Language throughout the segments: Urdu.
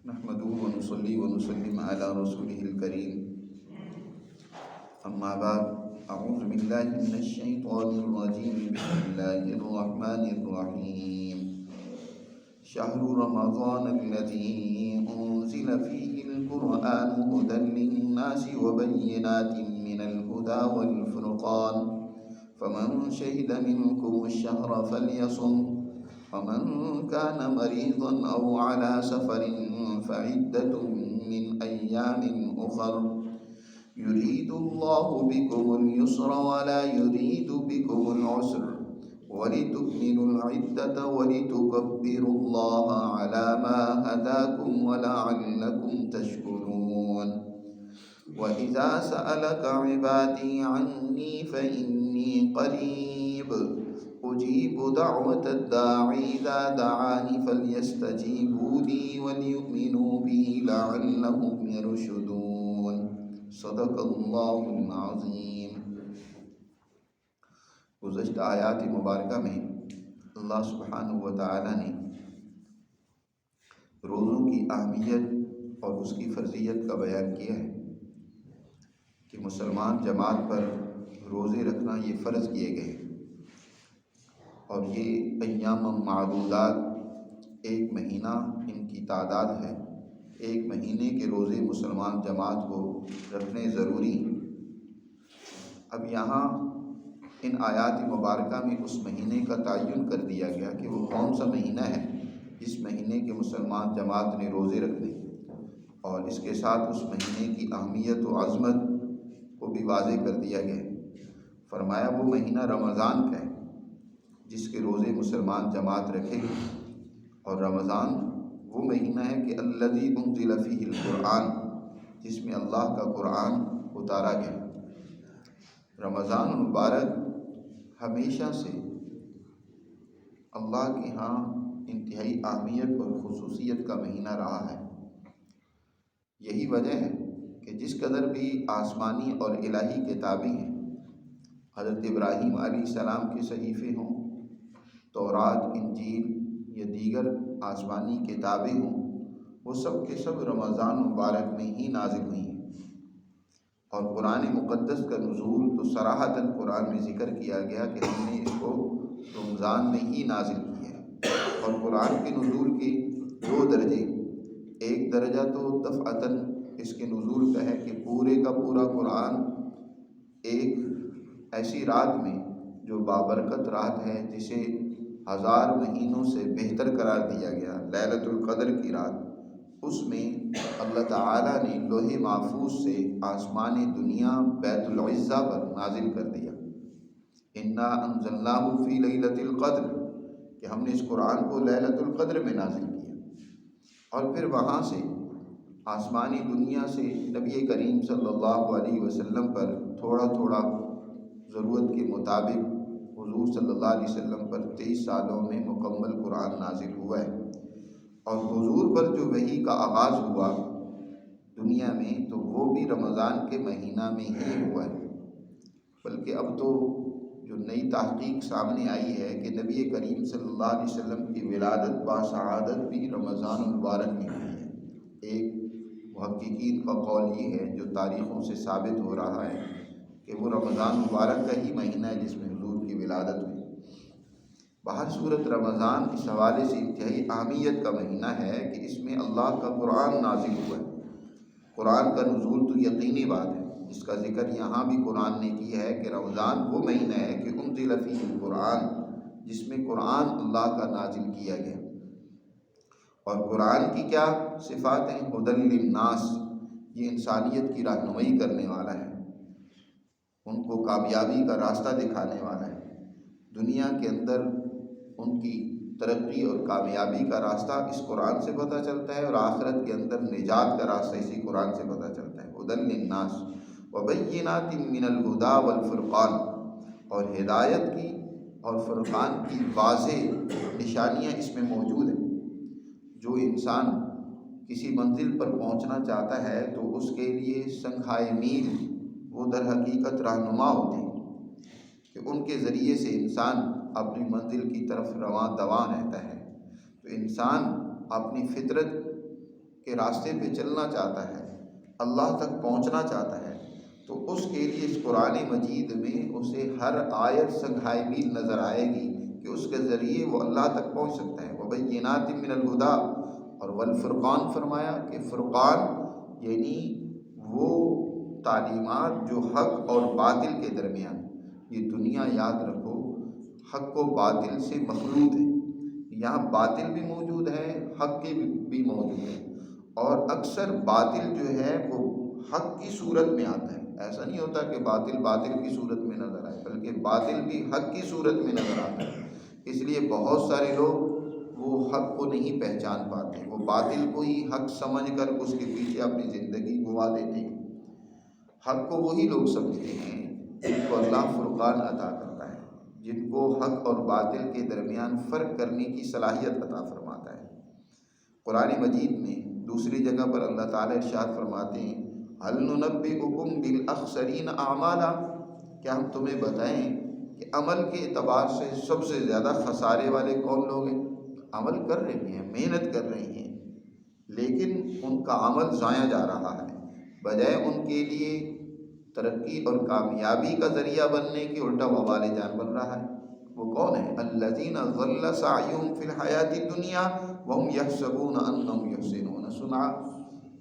نحمده ونصلي ونسلم على رسوله الكريم. أما بعد، أعوذ بالله من الشيطان الرجيم. بسم الله الرحمن الرحيم. شهر رمضان الذي أنزل فيه القرآن هدى للناس وبينات من الهدى والفرقان، فمن شهد منكم الشهر فليصم، ومن كان مريضا أو على سفر فعدة من أيام أخر، يريد الله بكم اليسر ولا يريد بكم العسر، ولتكملوا العدة ولتكبروا الله على ما هداكم ولعلكم تشكرون. وإذا سألك عبادي عني فإني قريب أجيب دعوة الداعي إذا دعاني فليستجيبوا لي وليؤمنوا بي لعلهم يرشدون. صدق اللہ العظیم. گزشتہ آیات مبارکہ میں اللہ سبحانہ و تعالی نے روزوں کی اہمیت اور اس کی فرضیت کا بیان کیا ہے کہ مسلمان جماعت پر روزے رکھنا یہ فرض کیے گئے، اور یہ ایام معدودات، ایک مہینہ ان کی تعداد ہے. ایک مہینے کے روزے مسلمان جماعت کو رکھنے ضروری ہیں. اب یہاں ان آیات مبارکہ میں اس مہینے کا تعین کر دیا گیا کہ وہ کون سا مہینہ ہے جس مہینے کے مسلمان جماعت نے روزے رکھنے، اور اس کے ساتھ اس مہینے کی اہمیت و عظمت کو بھی واضح کر دیا گیا. فرمایا وہ مہینہ رمضان کا ہے جس کے روزے مسلمان جماعت رکھے گی، اور رمضان وہ مہینہ ہے کہ الذی انزل فیہ القرآن، جس میں اللہ کا قرآن اتارا گیا. رمضان المبارک ہمیشہ سے اللہ کے ہاں انتہائی اہمیت اور خصوصیت کا مہینہ رہا ہے. یہی وجہ ہے کہ جس قدر بھی آسمانی اور الہی کتابیں ہیں، حضرت ابراہیم علیہ السلام کے صحیفے ہوں، تورات، انجیل یا دیگر آسمانی کتابیں ہوں، وہ سب کے سب رمضان مبارک میں ہی نازل ہوئی ہیں. اور قرآن مقدس کا نزول تو صراحتاً قرآن میں ذکر کیا گیا کہ ہم نے اس کو رمضان میں ہی نازل کیا ہے. اور قرآن کے نزول کے دو درجے، ایک درجہ تو دفعتاً اس کے نزول کا ہے کہ پورے کا پورا قرآن ایک ایسی رات میں جو بابرکت رات ہے، جسے 1000 مہینوں سے بہتر قرار دیا گیا، لیلۃ القدر کی رات، اس میں اللہ تعالیٰ نے لوح محفوظ سے آسمان دنیا بیت العزہ پر نازل کر دیا. انا انزلناہ فی لیلۃ القدر، کہ ہم نے اس قرآن کو لیلۃ القدر میں نازل کیا. اور پھر وہاں سے آسمانی دنیا سے نبی کریم صلی اللہ علیہ وسلم پر تھوڑا تھوڑا ضرورت کے مطابق حضور صلی اللہ علیہ وسلم پر 23 سالوں میں مکمل قرآن نازل ہوا ہے. اور حضور پر جو وحی کا آغاز ہوا دنیا میں، تو وہ بھی رمضان کے مہینہ میں ہی ہوا ہے. بلکہ اب تو جو نئی تحقیق سامنے آئی ہے کہ نبی کریم صلی اللہ علیہ وسلم کی ولادت باسعادت بھی رمضان المبارک میں ہوئی ہے. ایک محققین کا قول یہ ہے، جو تاریخوں سے ثابت ہو رہا ہے، کہ وہ رمضان مبارک کا ہی مہینہ ہے جس میں حضور کی ولادت ہوئی. بہر صورت رمضان اس حوالے سے انتہائی اہمیت کا مہینہ ہے کہ اس میں اللہ کا قرآن نازل ہوا ہے. قرآن کا نزول تو یقینی بات ہے، جس کا ذکر یہاں بھی قرآن نے کیا ہے کہ رمضان وہ مہینہ ہے کہ انزل فیہ القرآن، جس میں قرآن اللہ کا نازل کیا گیا. اور قرآن کی کیا صفات ہیں؟ ہدی للناس، یہ انسانیت کی رہنمائی کرنے والا ہے، ان کو کامیابی کا راستہ دکھانے والا ہے. دنیا کے اندر ان کی ترقی اور کامیابی کا راستہ اس قرآن سے پتہ چلتا ہے، اور آخرت کے اندر نجات کا راستہ اسی قرآن سے پتہ چلتا ہے. ہدی للناس وبینات من الہدی والفرقان، اور ہدایت کی اور فرقان کی واضح نشانیاں اس میں موجود ہیں. جو انسان کسی منزل پر پہنچنا چاہتا ہے تو اس کے لیے سنگھائے میل وہ در حقیقت رہنما ہوتے ہیں کہ ان کے ذریعے سے انسان اپنی منزل کی طرف رواں دواں رہتا ہے. تو انسان اپنی فطرت کے راستے پہ چلنا چاہتا ہے، اللہ تک پہنچنا چاہتا ہے، تو اس کے لیے اس قرآن مجید میں اسے ہر آیت سنگھائی میل نظر آئے گی کہ اس کے ذریعے وہ اللہ تک پہنچ سکتا ہے۔ وَبَيِّنَاتٍ مِّنَ الْهُدَىٰ، اور والفرقان فرمایا کہ فرقان یعنی وہ تعلیمات جو حق اور باطل کے درمیان، یہ دنیا یاد رکھو حق و باطل سے مخلوط ہے، یہاں باطل بھی موجود ہے، حق کے بھی موجود ہے، اور اکثر باطل جو ہے وہ حق کی صورت میں آتا ہے۔ ایسا نہیں ہوتا کہ باطل باطل کی صورت میں نظر آئے، بلکہ باطل بھی حق کی صورت میں نظر آتا ہے۔ اس لیے بہت سارے لوگ وہ حق کو نہیں پہچان پاتے، وہ باطل کو ہی حق سمجھ کر اس کے پیچھے اپنی زندگی گوا دیتے ہیں۔ حق کو وہی لوگ سمجھتے ہیں جن کو اللہ فرقان عطا کرتا ہے، جن کو حق اور باطل کے درمیان فرق کرنے کی صلاحیت عطا فرماتا ہے۔ قرآن مجید میں دوسری جگہ پر اللہ تعالیٰ ارشاد فرماتے ہیں هل ننبئکم بالاخسرین اعمالا، کیا ہم تمہیں بتائیں کہ عمل کے اعتبار سے سب سے زیادہ خسارے والے کون لوگ ہیں؟ عمل کر رہے ہیں، محنت کر رہے ہیں، لیکن ان کا عمل ضائع جا رہا ہے، بجائے ان کے لیے ترقی اور کامیابی کا ذریعہ بننے کے الٹا وبال جان بن رہا ہے۔ وہ کون ہے؟ الذین ضل سعیہم فی الحیاۃ الدنیا وہم یحسبون انہم یحسنون صنعا،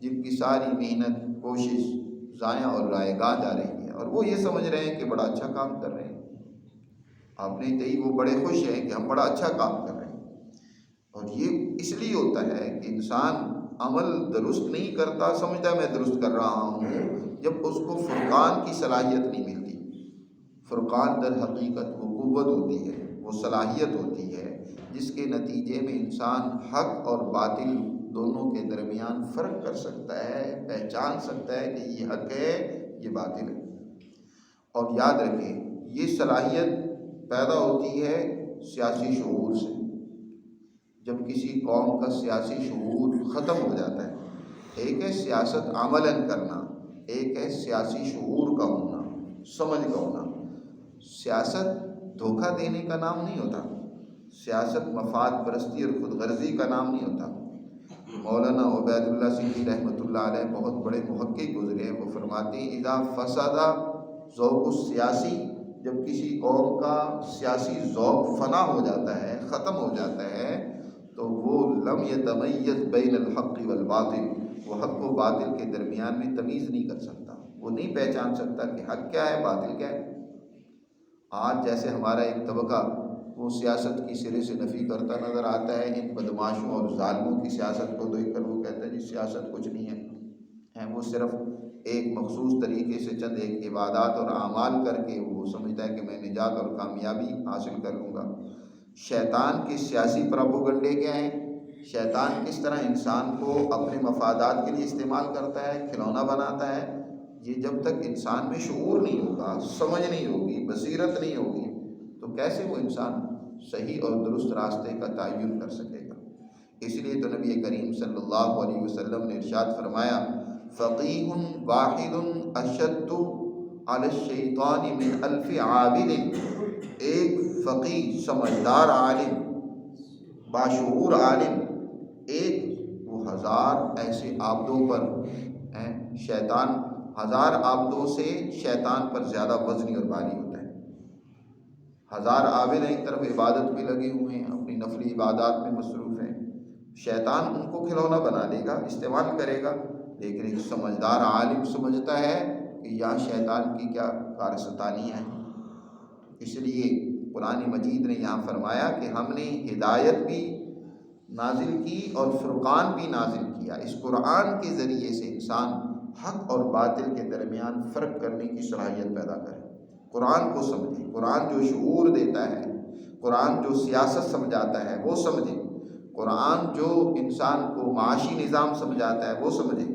جن کی ساری محنت کوشش ضائع اور رائے گاہ جا رہی ہے، اور وہ یہ سمجھ رہے ہیں کہ بڑا اچھا کام کر رہے ہیں۔ آپ نے کہی وہ بڑے خوش ہیں کہ ہم بڑا اچھا کام کر رہے ہیں، اور یہ اس لیے ہوتا ہے کہ انسان عمل درست نہیں کرتا، سمجھتا میں درست کر رہا ہوں، جب اس کو فرقان کی صلاحیت نہیں ملتی۔ فرقان در حقیقت وہ قوت ہوتی ہے، وہ صلاحیت ہوتی ہے جس کے نتیجے میں انسان حق اور باطل دونوں کے درمیان فرق کر سکتا ہے، پہچان سکتا ہے کہ یہ حق ہے، یہ باطل ہے۔ اور یاد رکھیں یہ صلاحیت پیدا ہوتی ہے سیاسی شعور سے۔ جب کسی قوم کا سیاسی شعور ختم ہو جاتا ہے، ایک ہے سیاست عملاً کرنا، ایک ہے سیاسی شعور کا ہونا، سمجھ کا ہونا۔ سیاست دھوکہ دینے کا نام نہیں ہوتا، سیاست مفاد پرستی اور خود غرضی کا نام نہیں ہوتا۔ مولانا عبید اللہ سندھی رحمۃ اللہ علیہ بہت بڑے محقق گزرے ہیں، وہ فرماتے ہیں اذا فسد ذوق السیاسی، جب کسی قوم کا سیاسی ذوق فنا ہو جاتا ہے، ختم ہو جاتا ہے، تو وہ لم یتمیز بین الحق والباطل، وہ حق و باطل کے درمیان میں تمیز نہیں کر سکتا، وہ نہیں پہچان سکتا کہ حق کیا ہے باطل کیا ہے۔ آج جیسے ہمارا ایک طبقہ وہ سیاست کی سرے سے نفی کرتا نظر آتا ہے، ان بدماشوں اور ظالموں کی سیاست کو دیکھ کر وہ کہتا ہے جی سیاست کچھ نہیں ہے، وہ صرف ایک مخصوص طریقے سے چند ایک عبادات اور اعمال کر کے وہ سمجھتا ہے کہ میں نجات اور کامیابی حاصل کر لوں گا۔ شیطان کے سیاسی پروپیگنڈے کیا ہیں؟ شیطان کس طرح انسان کو اپنے مفادات کے لیے استعمال کرتا ہے، کھلونا بناتا ہے، یہ جب تک انسان میں شعور نہیں ہوگا، سمجھ نہیں ہوگی، بصیرت نہیں ہوگی، تو کیسے وہ انسان صحیح اور درست راستے کا تعین کر سکے گا۔ اس لیے تو نبی کریم صلی اللہ علیہ وسلم نے ارشاد فرمایا فقیہ واحد اشد علی الشیطان من الف عابد، ایک فقیہ سمجھدار عالم، باشعور عالم، ایک وہ 1000 ایسے عابدوں پر ہیں، شیطان 1000 عابدوں سے شیطان پر زیادہ وزنی اور بھاری ہوتا ہے۔ 1000 عابد ایک طرف عبادت میں لگے ہوئے ہیں، اپنی نفلی عبادات میں مصروف ہیں، شیطان ان کو کھلونا بنا لے گا، استعمال کرے گا، لیکن ایک سمجھدار عالم سمجھتا ہے کہ یہاں شیطان کی کیا کارستانیاں ہیں۔ اس لیے قرآن مجید نے یہاں فرمایا کہ ہم نے ہدایت بھی نازل کی اور فرقان بھی نازل کیا۔ اس قرآن کے ذریعے سے انسان حق اور باطل کے درمیان فرق کرنے کی صلاحیت پیدا کرے۔ قرآن کو سمجھے، قرآن جو شعور دیتا ہے، قرآن جو سیاست سمجھاتا ہے وہ سمجھے، قرآن جو انسان کو معاشی نظام سمجھاتا ہے وہ سمجھے،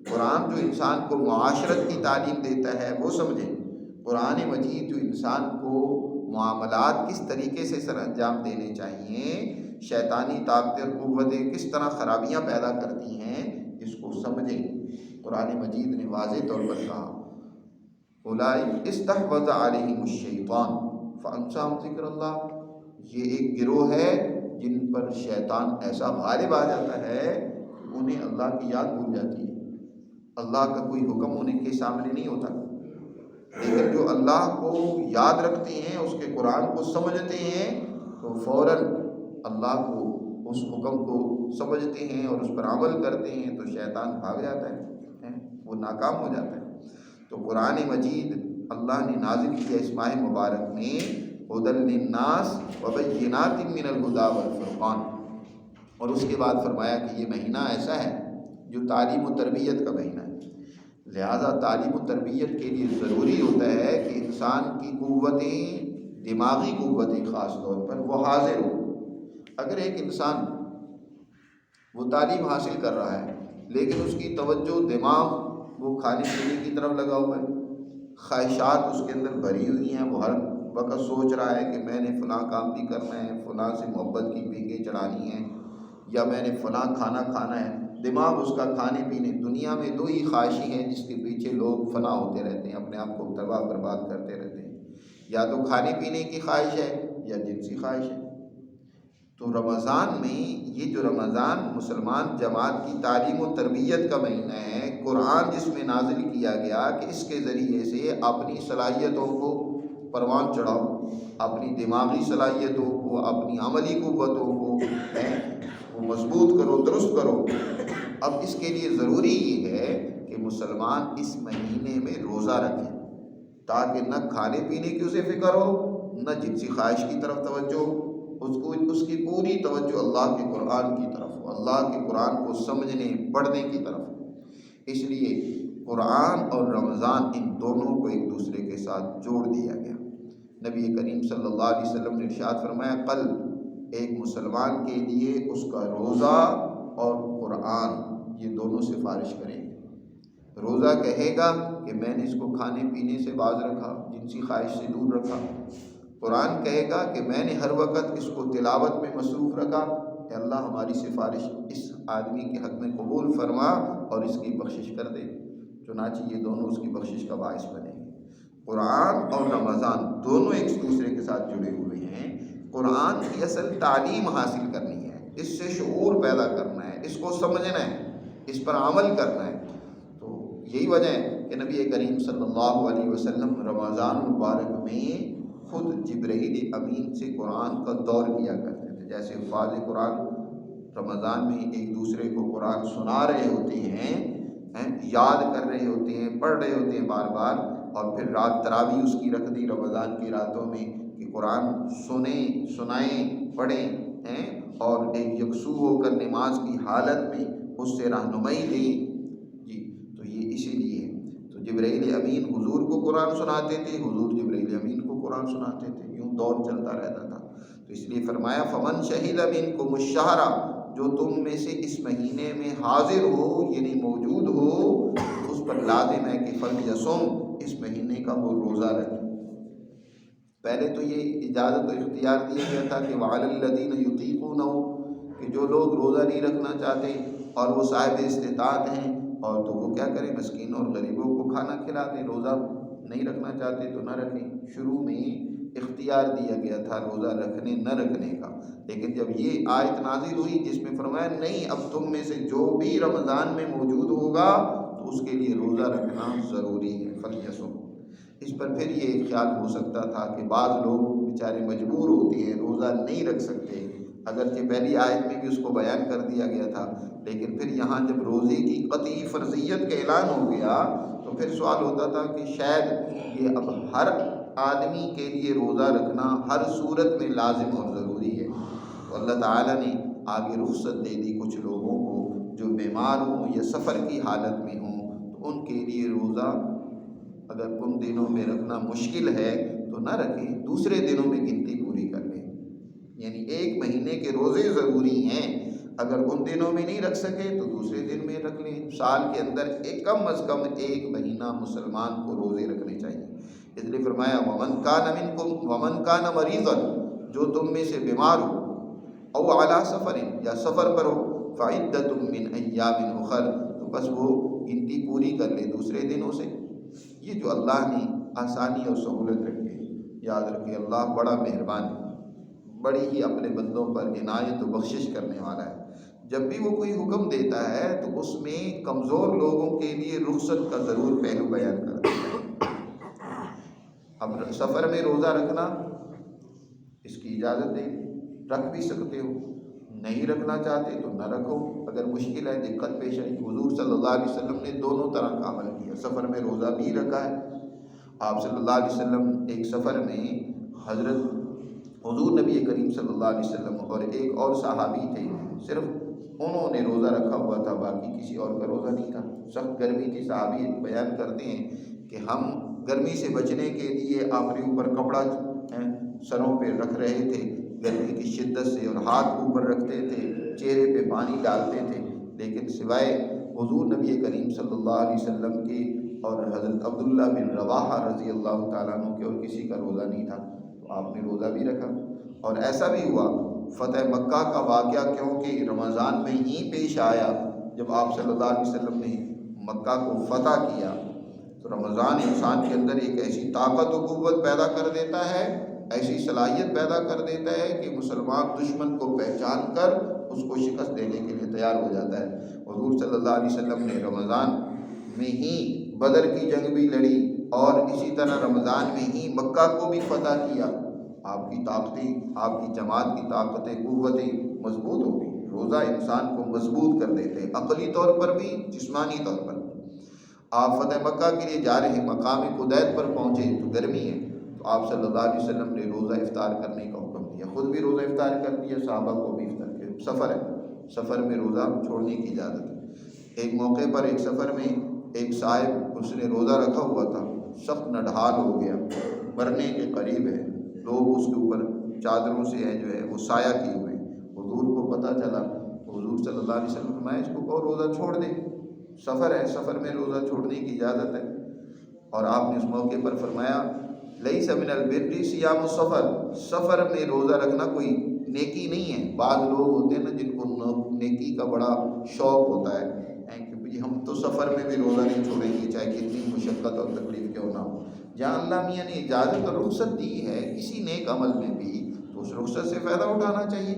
قرآن جو انسان کو معاشرت کی تعلیم دیتا ہے وہ سمجھے، قرآن مجید جو انسان کو معاملات کس طریقے سے سر انجام دینے چاہیے، شیطانی طاقتیں اور قوتیں کس طرح خرابیاں پیدا کرتی ہیں، اس کو سمجھے۔ قرآن مجید نے واضح طور پر کہا اولئک استحوذ علیہم الشیطان فانساہم ذکر اللہ، یہ ایک گروہ ہے جن پر شیطان ایسا غالب آ جاتا ہے انہیں اللہ کی یاد بھول جاتی ہے، اللہ کا کوئی حکم ان کے سامنے نہیں ہوتا۔ لیکن جو اللہ کو یاد رکھتے ہیں، اس کے قرآن کو سمجھتے ہیں، تو فوراً اللہ کو اس حکم کو سمجھتے ہیں اور اس پر عمل کرتے ہیں، تو شیطان بھاگ جاتا ہے، وہ ناکام ہو جاتا ہے۔ تو قرآن مجید اللہ نے نازل کیا اس ماہ مبارک میں ہدی للناس وبینات من الہدی والفرقان، اور اس کے بعد فرمایا کہ یہ مہینہ ایسا ہے جو تعلیم و تربیت کا مہینہ ہے۔ لہٰذا تعلیم و تربیت کے لیے ضروری ہوتا ہے کہ انسان کی قوتیں، دماغی قوتیں خاص طور پر وہ حاضر ہو۔ اگر ایک انسان وہ تعلیم حاصل کر رہا ہے لیکن اس کی توجہ، دماغ وہ کھانے پینے کی طرف لگا ہوا ہے، خواہشات اس کے اندر بھری ہوئی ہیں، وہ ہر وقت سوچ رہا ہے کہ میں نے فلاں کام بھی کرنا ہے، فلاں سے محبت کی پیکیں چڑھانی ہیں، یا میں نے فلاں کھانا کھانا ہے، دماغ اس کا کھانے پینے، دنیا میں دو ہی خواہشیں ہیں جس کے پیچھے لوگ فنا ہوتے رہتے ہیں، اپنے آپ کو تباہ برباد کرتے رہتے ہیں، یا تو کھانے پینے کی خواہش ہے یا جنسی خواہش ہے۔ تو رمضان میں، یہ جو رمضان مسلمان جماعت کی تعلیم و تربیت کا مہینہ ہے، قرآن جس میں نازل کیا گیا کہ اس کے ذریعے سے اپنی صلاحیتوں کو پروان چڑھاؤ، اپنی دماغی صلاحیتوں کو، اپنی عملی قوتوں کو وہ مضبوط کرو، درست کرو۔ اب اس کے لیے ضروری یہ ہے کہ مسلمان اس مہینے میں روزہ رکھے، تاکہ نہ کھانے پینے کی اسے فکر ہو، نہ جنسی خواہش کی طرف توجہ ہو، اس کی پوری توجہ اللہ کے قرآن کی طرف ہو، اللہ کے قرآن کو سمجھنے پڑھنے کی طرف ہو۔ اس لیے قرآن اور رمضان، ان دونوں کو ایک دوسرے کے ساتھ جوڑ دیا گیا۔ نبی کریم صلی اللہ علیہ وسلم نے ارشاد فرمایا، کل ایک مسلمان کے لیے اس کا روزہ اور قرآن، یہ دونوں سفارش کریں گے۔ روزہ کہے گا کہ میں نے اس کو کھانے پینے سے باز رکھا، جنسی خواہش سے دور رکھا۔ قرآن کہے گا کہ میں نے ہر وقت اس کو تلاوت میں مصروف رکھا، کہ اللہ ہماری سفارش اس آدمی کے حق میں قبول فرما اور اس کی بخشش کر دے، چنانچہ یہ دونوں اس کی بخشش کا باعث بنے گے۔ قرآن اور رمضان دونوں ایک دوسرے کے ساتھ جڑے ہوئے ہیں۔ قرآن کی اصل تعلیم حاصل کرنی ہے، اس سے شعور پیدا کرنا ہے، اس کو سمجھنا ہے، اس پر عمل کرنا ہے۔ تو یہی وجہ ہے کہ نبی کریم صلی اللہ علیہ وسلم رمضان مبارک میں خود جبرائیل امین سے قرآن کا دور کیا کرتے تھے۔ جیسے حفاظ قرآن رمضان میں ایک دوسرے کو قرآن سنا رہے ہوتے ہیں، یاد کر رہے ہوتے ہیں، پڑھ رہے ہوتے ہیں بار بار، اور پھر رات تراویح اس کی رکھ دی رمضان کی راتوں میں کہ قرآن سنیں، سنائیں، پڑھیں، اور ایک یکسو ہو کر نماز کی حالت میں اس سے رہنمائی دیں۔ جی، تو یہ اسی لیے تو جبرائیل امین حضور کو قرآن سناتے تھے، حضور جبرائیل امین کو قرآن سناتے تھے، یوں دور چلتا رہتا تھا۔ تو اس لیے فرمایا، فمن شہد منکم الشہر، جو تم میں سے اس مہینے میں حاضر ہو، یعنی موجود ہو، اس پر لازم ہے کہ فلیصم، اس مہینے کا وہ روزہ رکھے۔ پہلے تو یہ اجازت و اختیار دیا گیا تھا کہ وعلی الذین یطیقونہ، کہ جو لوگ روزہ نہیں رکھنا چاہتے اور وہ صاحب استطاعت ہیں، اور تو وہ کیا کریں، مسکینوں اور غریبوں کو کھانا کھلا دیں، روزہ نہیں رکھنا چاہتے تو نہ رکھیں۔ شروع میں اختیار دیا گیا تھا روزہ رکھنے نہ رکھنے کا، لیکن جب یہ آیت نازل ہوئی جس میں فرمایا نہیں، اب تم میں سے جو بھی رمضان میں موجود ہوگا تو اس کے لیے روزہ رکھنا ضروری ہے، فلیصم۔ اس پر پھر یہ خیال ہو سکتا تھا کہ بعض لوگ بیچارے مجبور ہوتے ہیں، روزہ نہیں رکھ سکتے، اگرچہ پہلی آیت میں بھی اس کو بیان کر دیا گیا تھا، لیکن پھر یہاں جب روزے کی قطعی فرضیت کا اعلان ہو گیا تو پھر سوال ہوتا تھا کہ شاید یہ اب ہر آدمی کے لیے روزہ رکھنا ہر صورت میں لازم اور ضروری ہے۔ تو اللہ تعالیٰ نے آگے رخصت دے دی کچھ لوگوں کو جو بیمار ہوں یا سفر کی حالت میں ہوں، تو ان کے لیے روزہ اگر ان دنوں میں رکھنا مشکل ہے تو نہ رکھیں، دوسرے دنوں میں گنتی پوری کر لیں۔ یعنی ایک مہینے کے روزے ضروری ہیں، اگر ان دنوں میں نہیں رکھ سکے تو دوسرے دن میں رکھ لیں۔ سال کے اندر کم از کم ایک مہینہ مسلمان کو روزے رکھنے چاہیے۔ اس لیے فرمایا ومن کان مریضا، جو تم میں سے بیمار ہو، او علی سفر، یا سفر پر ہو، فعدۃ من ایام اخر، تو بس وہ گنتی پوری کر لے دوسرے دنوں سے۔ یہ جو اللہ نے آسانی اور سہولت رکھی ہے، یاد رکھیں اللہ بڑا مہربان ہے، بڑی ہی اپنے بندوں پر عنایت و بخشش کرنے والا ہے۔ جب بھی وہ کوئی حکم دیتا ہے تو اس میں کمزور لوگوں کے لیے رخصت کا ضرور پہلو بیان کرتا ہے۔ اب سفر میں روزہ رکھنا اس کی اجازت دے، رکھ بھی سکتے ہو، نہیں رکھنا چاہتے تو نہ رکھو۔ اگر مشکل ہے، دقت پیش آئی، حضور صلی اللہ علیہ وسلم نے دونوں طرح کا عمل کیا، سفر میں روزہ بھی رکھا ہے۔ آپ صلی اللہ علیہ وسلم ایک سفر میں حضرت حضور نبی کریم صلی اللہ علیہ وسلم اور ایک اور صحابی تھے، صرف انہوں نے روزہ رکھا ہوا تھا، باقی کسی اور کا روزہ نہیں تھا۔ سخت گرمی تھی، صحابی بیان کرتے ہیں کہ ہم گرمی سے بچنے کے لیے اپنے اوپر کپڑا سروں پہ رکھ رہے تھے گرمی کی شدت سے، اور ہاتھ اوپر رکھتے تھے، چہرے پہ پانی ڈالتے تھے، لیکن سوائے حضور نبی کریم صلی اللہ علیہ وسلم کی اور حضرت عبداللہ بن رواحہ رضی اللہ تعالیٰ عنہ کے اور کسی کا روزہ نہیں تھا، تو آپ نے روزہ بھی رکھا۔ اور ایسا بھی ہوا، فتح مکہ کا واقعہ کیونکہ رمضان میں ہی پیش آیا، جب آپ صلی اللہ علیہ وسلم نے مکہ کو فتح کیا، تو رمضان انسان کے اندر ایک ایسی طاقت و قوت پیدا کر دیتا ہے، ایسی صلاحیت پیدا کر دیتا ہے کہ مسلمان دشمن کو پہچان کر اس کو شکست دینے کے لیے تیار ہو جاتا ہے۔ حضور صلی اللہ علیہ وسلم نے رمضان میں ہی بدر کی جنگ بھی لڑی، اور اسی طرح رمضان میں ہی مکہ کو بھی فتح کیا۔ آپ کی طاقتیں، آپ کی جماعت کی طاقتیں، قوتیں مضبوط ہو گئی۔ روزہ انسان کو مضبوط کر دیتے ہیں، عقلی طور پر بھی، جسمانی طور پر بھی۔ آپ فتح مکہ کے لیے جا رہے ہیں، مقام قدید پر پہنچے تو گرمی ہے، تو آپ صلی اللہ علیہ وسلم نے روزہ افطار کرنے کا حکم دیا، خود بھی روزہ افطار کر دیا، صحابہ کو بھی افطار کیا۔ سفر ہے، سفر میں روزہ چھوڑنے کی اجازت ہے۔ ایک موقع پر ایک سفر میں ایک صاحب، اس نے روزہ رکھا ہوا تھا، سخت نڈھال ہو گیا، مرنے کے قریب ہے، لوگ اس کے اوپر چادروں سے جو ہے وہ سایہ کیے ہوئے۔ حضور کو پتہ چلا، حضور صلی اللہ علیہ وسلم نے فرمایا اس کو کہو روزہ چھوڑ دے، سفر ہے، سفر میں روزہ چھوڑنے کی اجازت ہے۔ اور آپ نے اس موقع پر فرمایا لیس من البر صیام السفر، سفر میں روزہ رکھنا کوئی نیکی نہیں ہے۔ بعض لوگ ہوتے ہیں نا جن کو نیکی کا بڑا شوق ہوتا ہے کہ ہم تو سفر میں بھی روزہ نہیں چھوڑیں گے، چاہے کتنی مشقت اور تکلیف کیوں نہ ہو۔ جہاں اللہ میاں نے اجازت اور رخصت دی ہے کسی نیک عمل میں بھی، تو اس رخصت سے فائدہ اٹھانا چاہیے۔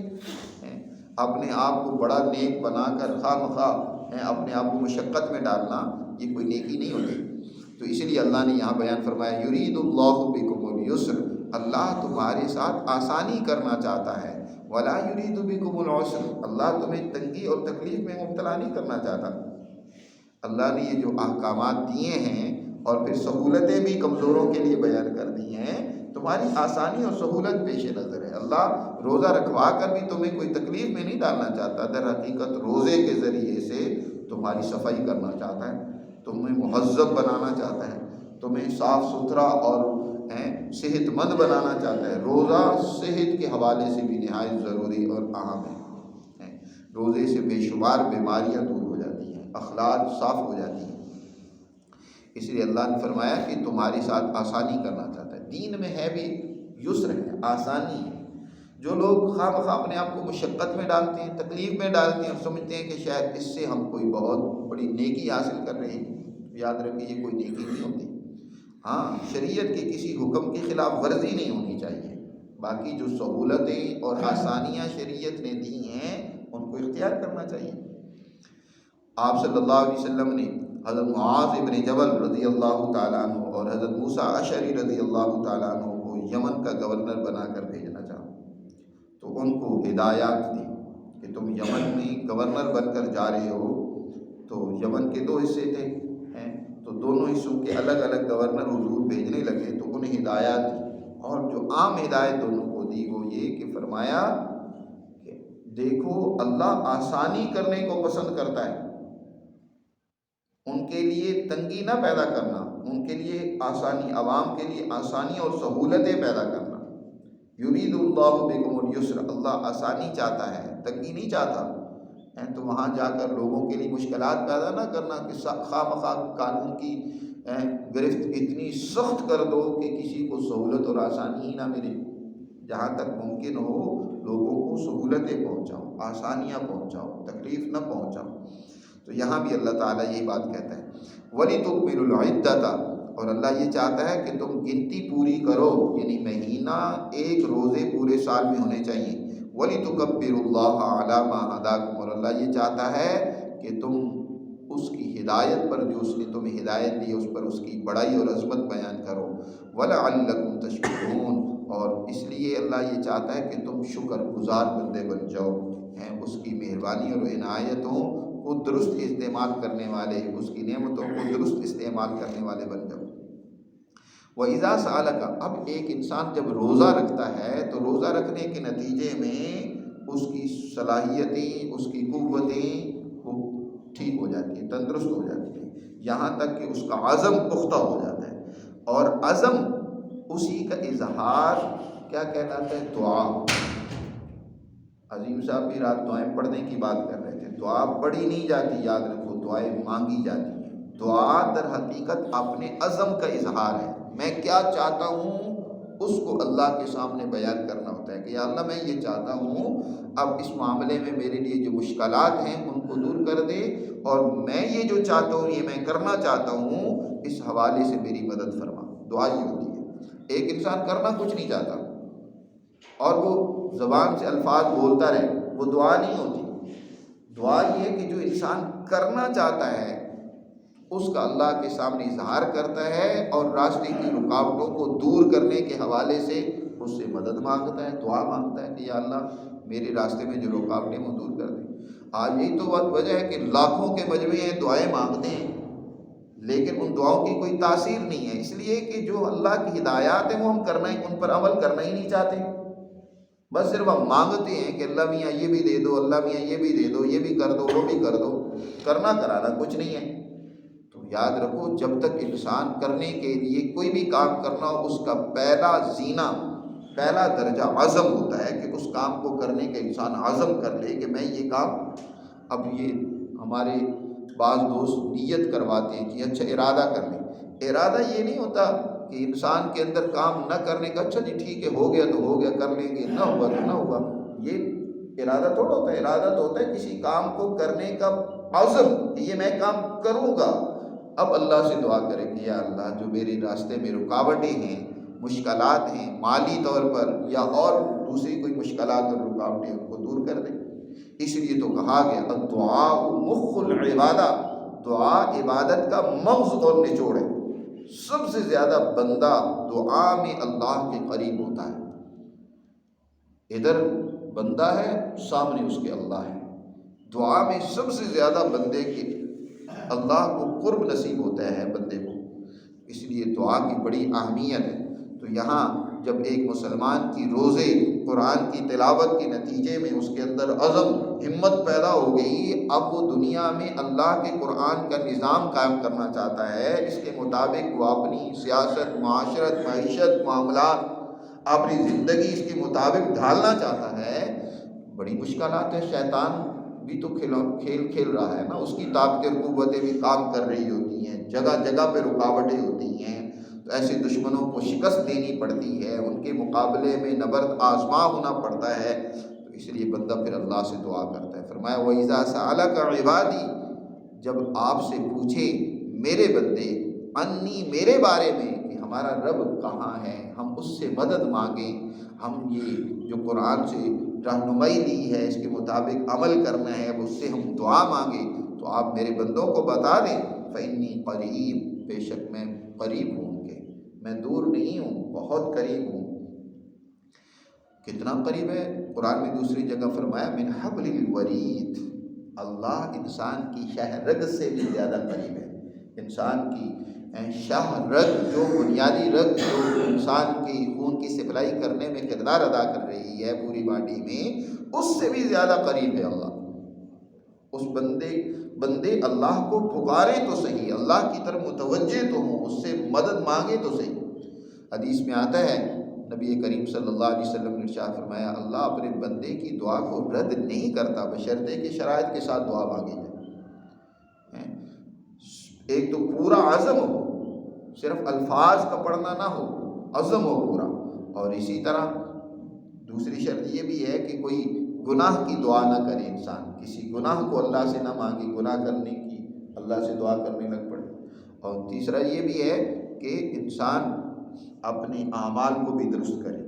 اپنے آپ کو بڑا نیک بنا کر خواہ مخواہ اپنے آپ کو مشقت میں ڈالنا، یہ کوئی نیکی نہیں ہوتی۔ تو اسی لیے اللہ نے یہاں بیان فرمایا یرید اللہ بکم الیسر، اللہ تمہارے ساتھ آسانی کرنا چاہتا ہے، ولا یرید بکم العسر، اللہ تمہیں تنگی اور تکلیف میں مبتلا نہیں کرنا چاہتا۔ اللہ نے یہ جو احکامات دیے ہیں اور پھر سہولتیں بھی کمزوروں کے لیے بیان کر دی ہیں، تمہاری آسانی اور سہولت پیش نظر ہے۔ اللہ روزہ رکھوا کر بھی تمہیں کوئی تکلیف میں نہیں ڈالنا چاہتا، در حقیقت روزے کے ذریعے سے تمہاری صفائی کرنا چاہتا ہے، تمہیں مہذب بنانا چاہتا ہے، تمہیں صاف ستھرا اور صحت مند بنانا چاہتا ہے۔ روزہ صحت کے حوالے سے بھی نہایت ضروری اور اہم ہے۔ روزے سے بے شمار بیماریاں دور ہو جاتی ہیں، اخلاق صاف ہو جاتی ہیں۔ اس لیے اللہ نے فرمایا کہ تمہارے ساتھ آسانی کرنا چاہتا ہے۔ دین میں ہے بھی یسر ہے، آسانی ہے۔ جو لوگ خواہ مخواہ اپنے آپ کو مشقت میں ڈالتے ہیں، تکلیف میں ڈالتے ہیں اور سمجھتے ہیں کہ شاید اس سے ہم کوئی بہت بڑی نیکی حاصل کر رہے ہیں، یاد رکھیں یہ کوئی نیکی نہیں ہوتی۔ ہاں، شریعت کے کسی حکم کی خلاف ورزی نہیں ہونی چاہیے، باقی جو سہولتیں اور آسانیاں شریعت نے دی ہیں ان کو اختیار کرنا چاہیے۔ آپ صلی اللہ علیہ وسلم نے حضرت معاذ ابن جبل رضی اللہ تعالیٰ عنہ اور حضرت موسیٰ اشعری رضی اللہ تعالیٰ عنہ کو یمن کا گورنر بنا کر بھیجنا چاہا، تو ان کو ہدایات دی کہ تم یمن میں گورنر بن کر جا رہے ہو۔ تو یمن کے 2 حصے تھے، تو دونوں حصوں کے الگ الگ گورنر حضور بھیجنے لگے، تو انہیں ہدایات دی، اور جو عام ہدایت دونوں کو دی وہ یہ کہ فرمایا کہ دیکھو اللہ آسانی کرنے کو پسند کرتا ہے، ان کے لیے تنگی نہ پیدا کرنا، ان کے لیے آسانی، عوام کے لیے آسانی اور سہولتیں پیدا کرنا۔ یرید اللہ بکم الیسر، اللہ آسانی چاہتا ہے، تنگی نہیں چاہتا۔ تو وہاں جا کر لوگوں کے لیے مشکلات پیدا نہ کرنا کہ خواہ مخواہ قانون کی گرفت اتنی سخت کر دو کہ کسی کو سہولت اور آسانی ہی نہ ملے۔ جہاں تک ممکن ہو لوگوں کو سہولتیں پہنچاؤ، آسانیاں پہنچاؤ، تکلیف نہ پہنچاؤ۔ تو یہاں بھی اللہ تعالیٰ یہی بات کہتا ہے وَلِتُكْمِلُوا الْعِدَّةَ، اور اللہ یہ چاہتا ہے کہ تم گنتی پوری کرو، یعنی مہینہ ایک روزے پورے سال میں ہونے چاہیے۔ وَلِتُكَبِّرُوا اللَّهَ عَلَى مَا هَدَاكُمْ، اور اللہ یہ چاہتا ہے کہ تم اس کی ہدایت پر جو اس نے تمہیں ہدایت دی اس پر اس کی بڑائی اور عظمت بیان کرو، وَلَعَلَّكُمْ تَشْكُرُونَ، اور اس لیے اللہ یہ چاہتا ہے کہ تم شکر گزار بندے بن جاؤ، ہیں اس کی مہربانی اور عنایتوں کو درست استعمال کرنے والے، اس کی نعمتوں کو درست استعمال کرنے والے بن جاؤ۔ وَإِذَا سَأَلَكَ، اب ایک انسان جب روزہ رکھتا ہے تو روزہ رکھنے کے نتیجے میں اس کی صلاحیتیں، اس کی قوتیں وہ ٹھیک ہو جاتی ہیں، تندرست ہو جاتی ہیں، یہاں تک کہ اس کا عزم پختہ ہو جاتا ہے، اور عزم اسی کا اظہار کیا کہلاتا ہے؟ دعا۔ عظیم صاحب بھی رات دعائیں پڑھنے کی بات کر رہے تھے، دعا پڑھی نہیں جاتی، یاد رکھو، دعائیں مانگی جاتی ہیں۔ دعا در حقیقت اپنے عزم کا اظہار ہے، میں کیا چاہتا ہوں اس کو اللہ کے سامنے بیان کرنا ہوتا ہے کہ یا اللہ میں یہ چاہتا ہوں، اب اس معاملے میں میرے لیے جو مشکلات ہیں ان کو دور کر دے، اور میں یہ جو چاہتا ہوں، یہ میں کرنا چاہتا ہوں، اس حوالے سے میری مدد فرما۔ دعا ہی ہوتی ہے۔ ایک انسان کرنا کچھ نہیں چاہتا اور وہ زبان سے الفاظ بولتا رہے، وہ دعا نہیں ہوتی۔ دعا یہ ہے کہ جو انسان کرنا چاہتا ہے اس کا اللہ کے سامنے اظہار کرتا ہے اور راستے کی رکاوٹوں کو دور کرنے کے حوالے سے اس سے مدد مانگتا ہے، دعا مانگتا ہے کہ یا اللہ میرے راستے میں جو رکاوٹیں وہ دور کر دیں۔ آج یہی تو وجہ ہے کہ لاکھوں کے مجموعے ہیں دعائیں مانگتے ہیں لیکن ان دعاؤں کی کوئی تاثیر نہیں ہے، اس لیے کہ جو اللہ کی ہدایات ہیں وہ ہم کرنا ہی، ان پر عمل کرنا ہی نہیں چاہتے، بس صرف ہم مانگتے ہیں کہ اللہ میاں یہ بھی دے دو، اللہ میاں یہ بھی دے دو، یہ بھی کر دو، وہ بھی کر دو، کرنا کرانا کچھ نہیں ہے۔ تو یاد رکھو جب تک انسان کرنے کے لیے کوئی بھی کام کرنا ہو، اس کا پہلا زینہ، پہلا درجہ عزم ہوتا ہے کہ اس کام کو کرنے کا انسان عزم کر لے کہ میں یہ کام، اب یہ ہمارے بعض دوست نیت کرواتے ہیں کہ اچھا ارادہ کر لیں، ارادہ یہ نہیں ہوتا کہ انسان کے اندر کام نہ کرنے کا، اچھا جی ٹھیک ہے ہو گیا تو ہو گیا کر لیں گے، نہ ہوا تو نہ ہوا، یہ ارادہ تھوڑا ہوتا ہے۔ ارادہ تو ہوتا ہے کسی کام کو کرنے کا عزم کہ یہ میں کام کروں گا۔ اب اللہ سے دعا کرے کہ یا اللہ جو میرے راستے میں رکاوٹیں ہیں، مشکلات ہیں، مالی طور پر یا اور دوسری کوئی مشکلات اور رکاوٹیں، ان کو دور کر دے۔ اس لیے تو کہا گیا الدعاء مخ العبادہ، دعا عبادت کا مغز اور نچوڑ ہے۔ سب سے زیادہ بندہ دعا میں اللہ کے قریب ہوتا ہے، ادھر بندہ ہے سامنے اس کے اللہ ہے، دعا میں سب سے زیادہ بندے کے اللہ کو قرب نصیب ہوتا ہے بندے کو، اس لیے دعا کی بڑی اہمیت ہے۔ تو یہاں جب ایک مسلمان کی روزے قرآن کی تلاوت کے نتیجے میں اس کے اندر عزم، ہمت پیدا ہو گئی، اب وہ دنیا میں اللہ کے قرآن کا نظام قائم کرنا چاہتا ہے، اس کے مطابق وہ اپنی سیاست، معاشرت، معیشت، معاملات، اپنی زندگی اس کے مطابق ڈھالنا چاہتا ہے، بڑی مشکلات ہے۔ شیطان بھی تو کھیل کھیل رہا ہے نا، اس کی طاقتیں اور قوتیں بھی کام کر رہی ہوتی ہیں، جگہ جگہ پہ رکاوٹیں ہوتی ہیں، تو ایسے دشمنوں کو شکست دینی پڑتی ہے، ان کے مقابلے میں نبرد آزما ہونا پڑتا ہے، تو اس لیے بندہ پھر اللہ سے دعا کرتا ہے۔ فرمایا وَإِذَا سَأَلَكَ عِبَادِي، جب آپ سے پوچھے میرے بندے، انی، میرے بارے میں، کہ ہمارا رب کہاں ہے، ہم اس سے مدد مانگیں، ہم یہ جو قرآن سے رہنمائی دی ہے اس کے مطابق عمل کرنا ہے، اب اس سے ہم دعا مانگیں، تو آپ میرے بندوں کو بتا دیں فَإِنِّي قَرِيب، بے شک میں قریب ہوں، میں دور نہیں ہوں، بہت قریب ہوں۔ کتنا قریب ہے؟ قرآن میں دوسری جگہ فرمایا من حبل الورید، اللہ انسان کی شاہ رگ سے بھی زیادہ قریب ہے۔ انسان کی شاہ رگ، جو بنیادی رگ جو انسان کی خون کی سپلائی کرنے میں کردار ادا کر رہی ہے پوری باڈی میں، اس سے بھی زیادہ قریب ہے اللہ۔ اس بندے اللہ کو پکاریں تو صحیح، اللہ کی طرف متوجہ تو ہوں، اس سے مدد مانگے تو صحیح۔ حدیث میں آتا ہے نبی کریم صلی اللہ علیہ وسلم نے ارشاد فرمایا اللہ اپنے بندے کی دعا کو رد نہیں کرتا بشرطے کہ شرائط کے ساتھ دعا مانگی جائے۔ ایک تو پورا عزم ہو، صرف الفاظ کا پڑھنا نہ ہو، عزم ہو پورا، اور اسی طرح دوسری شرط یہ بھی ہے کہ کوئی گناہ کی دعا نہ کرے، انسان کسی گناہ کو اللہ سے نہ مانگے، گناہ کرنے کی اللہ سے دعا کرنے لگ پڑے۔ اور تیسرا یہ بھی ہے کہ انسان اپنے اعمال کو بھی درست کرے،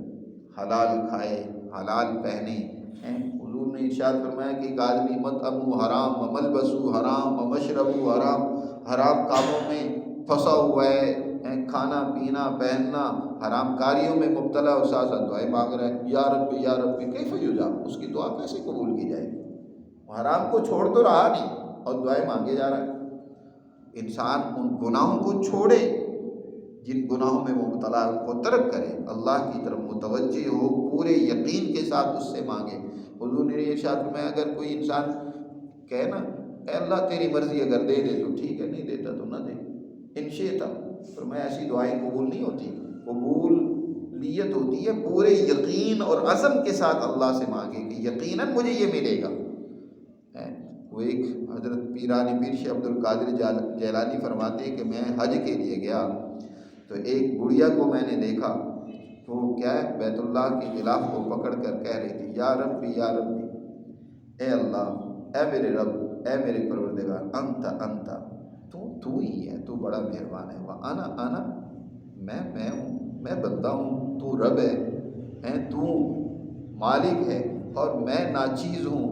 حلال کھائے، حلال پہنے، حضور نے ارشاد فرمایا کہ ایک آدمی مطعمو حرام و ملبسو حرام و مشربو حرام، حرام کاموں میں پھنسا ہوا ہے، کھانا پینا پہننا حرام کاریوں میں مبتلا، اور ساتھ ساتھ دعائیں مانگ رہا ہے، یا ربی یا ربی کیف یجاب، اس کی دعا کیسے قبول کی جائے گی؟ حرام کو چھوڑ تو رہا نہیں اور دعائیں مانگے جا رہا ہے۔ انسان ان گناہوں کو چھوڑے جن گناہوں میں وہ مبتلا ہے، ان کو ترک کرے، اللہ کی طرف متوجہ ہو، پورے یقین کے ساتھ اس سے مانگے۔ حضور نے ارشاد فرمایا اگر کوئی انسان کہے نا اے اللہ تیری مرضی اگر دے دے تو ٹھیک ہے، نہیں دیتا تو نہ دے، ان شئت، فرمایا ایسی دعائیں قبول نہیں ہوتی۔ قبولیت ہوتی ہے پورے یقین اور عزم کے ساتھ اللہ سے مانگے کہ یقیناً مجھے یہ ملے گا۔ وہ ایک حضرت پیرانی پیر شیخ عبد القادر جیلانی فرماتے ہیں کہ میں حج کے لیے گیا تو ایک بڑھیا کو میں نے دیکھا، وہ کیا ہے بیت اللہ کے غلاف کو پکڑ کر کہہ رہی تھی یا ربی یا ربی، اے اللہ، اے میرے رب، اے میرے پروردگار، انت انت، تو ہی ہے، تو بڑا مہربان ہے، انا میں ہوں، میں بندہ ہوں، تو رب ہے، تو مالک ہے اور میں ناچیز ہوں،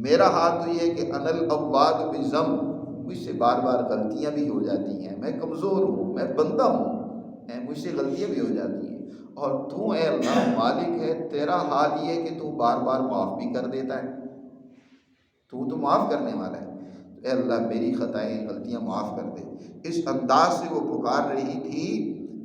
میرا حال تو یہ ہے کہ انا الاواب بذنب، مجھ سے بار بار غلطیاں بھی ہو جاتی ہیں، میں کمزور ہوں، میں بندہ ہوں، مجھ سے غلطیاں بھی ہو جاتی ہیں، اور تو اے اللہ مالک ہے، تیرا حال یہ ہے کہ تو بار بار معاف بھی کر دیتا ہے، تو معاف کرنے والا ہے، اے اللہ میری خطائیں غلطیاں معاف کر دے۔ اس انداز سے وہ پکار رہی تھی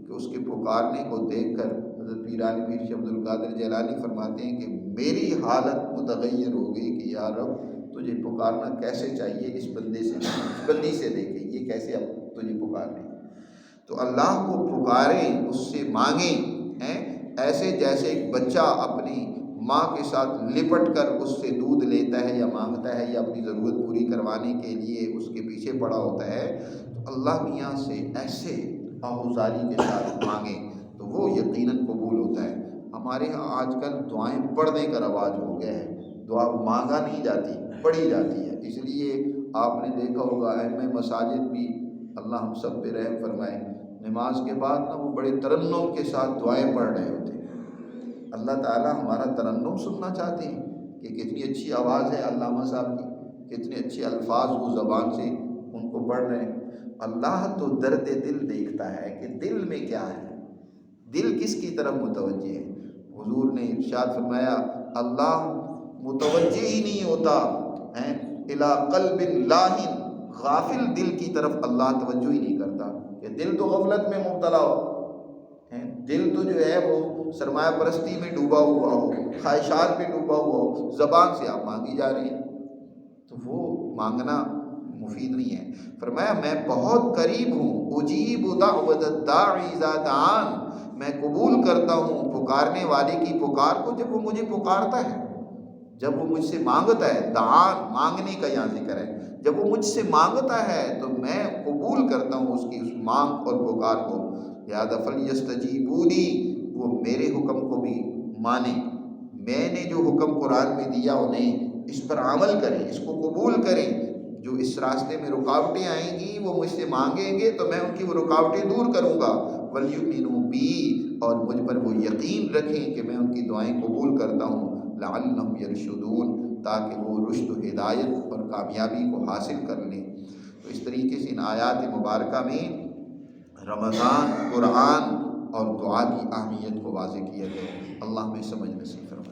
کہ اس کے پکارنے کو دیکھ کر حضرت پیرانی پیر شیخ عبد القادر جیلانی فرماتے ہیں کہ میری حالت متغیر ہو گئی کہ یا رب تجھے پکارنا کیسے چاہیے اس بندی سے دیکھیں یہ کیسے اب تجھے پکار رہے ہیں۔ تو اللہ کو پکاریں، اس سے مانگیں، ایسے جیسے ایک بچہ اپنی ماں کے ساتھ لپٹ کر اس سے دودھ لیتا ہے یا مانگتا ہے یا اپنی ضرورت پوری کروانے کے لیے اس کے پیچھے پڑا ہوتا ہے، تو اللہ میاں سے ایسے آہوزاری کے ساتھ مانگیں تو وہ یقیناً قبول ہوتا ہے۔ ہمارے ہاں آج کل دعائیں پڑھنے کا رواج ہو گیا ہے، دعا مانگا نہیں جاتی، پڑھی جاتی ہے، اس لیے آپ نے دیکھا ہوگا ائمہ مساجد بھی اللہ ہم سب پہ رحم فرمائے، نماز کے بعد نا وہ بڑے ترنم کے ساتھ دعائیں پڑھ رہے ہوتے ہیں۔ اللہ تعالیٰ ہمارا ترنم سننا چاہتے ہیں کہ کتنی اچھی آواز ہے علامہ صاحب کی، کتنے اچھے الفاظ وہ زبان سے ان کو پڑھ رہے ہیں۔ اللہ تو درد دل دیکھتا ہے کہ دل میں کیا ہے، دل کس کی طرف متوجہ ہے۔ حضور نے ارشاد فرمایا اللہ متوجہ ہی نہیں ہوتا الی قلب لاہن، غافل دل کی طرف اللہ توجہ ہی نہیں کرتا، کہ دل تو غفلت میں مبتلا ہو، دل تو جو ہے وہ سرمایہ پرستی میں ڈوبا ہوا ہو، خواہشات میں ڈوبا ہوا ہو، زبان سے آپ مانگی جا رہے ہیں تو وہ مانگنا مفید نہیں ہے۔ فرمایا میں بہت قریب ہوں، اجیب دعوت الداعی اذا دعان، میں قبول کرتا ہوں پکارنے والے کی پکار کو جب وہ مجھے پکارتا ہے، جب وہ مجھ سے مانگتا ہے، دعان مانگنے کا یہاں ذکر ہے، جب وہ مجھ سے مانگتا ہے تو میں قبول کرتا ہوں اس کی اس مانگ اور پکار کو۔ لہذا فلیستجیبوا لی، وہ میرے حکم کو بھی مانیں، میں نے جو حکم قرآن میں دیا انہیں اس پر عمل کریں، اس کو قبول کریں۔ جو اس راستے میں رکاوٹیں آئیں گی وہ مجھ سے مانگیں گے تو میں ان کی وہ رکاوٹیں دور کروں گا۔ وَلْيُؤْمِنُوا بِی، اور مجھ پر وہ یقین رکھیں کہ میں ان کی دعائیں قبول کرتا ہوں۔ لَعَلَّهُمْ يَرْشُدُونَ، تاکہ وہ رشد و ہدایت اور کامیابی کو حاصل کر لیں۔ تو اس طریقے سے ان آیات مبارکہ میں رمضان، قرآن اور دعا کی اہمیت کو واضح کیا گیا ہے۔ اللہ ہمیں سمجھ نصیب فرمائے۔